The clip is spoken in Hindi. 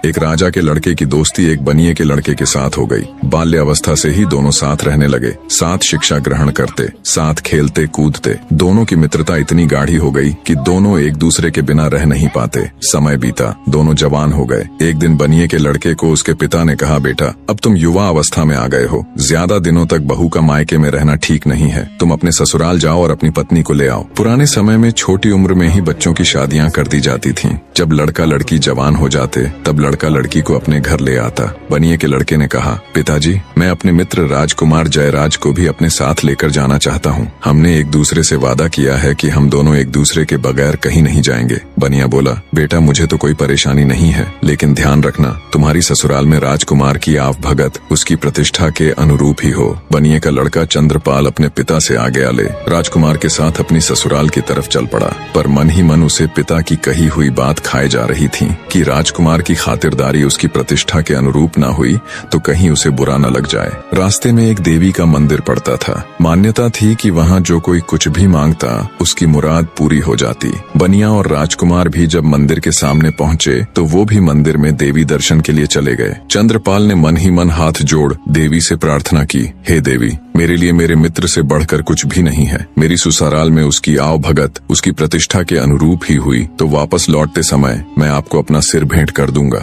एक राजा के लड़के की दोस्ती एक बनिए के लड़के के साथ हो गई। बाल्य अवस्था से ही दोनों साथ रहने लगे, साथ शिक्षा ग्रहण करते, साथ खेलते कूदते। दोनों की मित्रता इतनी गाढ़ी हो गई कि दोनों एक दूसरे के बिना रह नहीं पाते। समय बीता, दोनों जवान हो गए। एक दिन बनिए के लड़के को उसके पिता ने कहा, बेटा अब तुम युवा अवस्था में आ गए हो, ज्यादा दिनों तक बहू का मायके में रहना ठीक नहीं है। तुम अपने ससुराल जाओ और अपनी पत्नी को ले आओ। पुराने समय में छोटी उम्र में ही बच्चों की शादियां कर दी जाती थीं। जब लड़का लड़की जवान हो जाते तब लड़का लड़की को अपने घर ले आता। बनिए के लड़के ने कहा, पिताजी मैं अपने मित्र राजकुमार जयराज को भी अपने साथ लेकर जाना चाहता हूँ। हमने एक दूसरे से वादा किया है कि हम दोनों एक दूसरे के बगैर कहीं नहीं जाएंगे। बनिया बोला, बेटा मुझे तो कोई परेशानी नहीं है, लेकिन ध्यान रखना तुम्हारी ससुराल में राजकुमार की आव भगत उसकी प्रतिष्ठा के अनुरूप ही हो। बनिए का लड़का चंद्रपाल अपने पिता से आज्ञा ले राजकुमार के साथ अपनी ससुराल की तरफ चल पड़ा, पर मन ही मन उसे पिता की कही हुई बात खाए जा रही थी कि राजकुमार की खातिरदारी उसकी प्रतिष्ठा के अनुरूप ना हुई तो कहीं उसे बुरा न लग जाए। रास्ते में एक देवी का मंदिर पड़ता था। मान्यता थी कि वहाँ जो कोई कुछ भी मांगता उसकी मुराद पूरी हो जाती। बनिया और राजकुमार भी जब मंदिर के सामने पहुँचे तो वो भी मंदिर में देवी दर्शन के लिए चले गए। चंद्रपाल ने मन ही मन हाथ जोड़ देवी से प्रार्थना की, हे देवी मेरे लिए मेरे मित्र से बढ़कर कुछ भी नहीं है। मेरी ससुराल में उसकी आव भगत उसकी प्रतिष्ठा के अनुरूप ही हुई तो वापस लौटते समय मैं आपको अपना सिर भेंट कर दूंगा।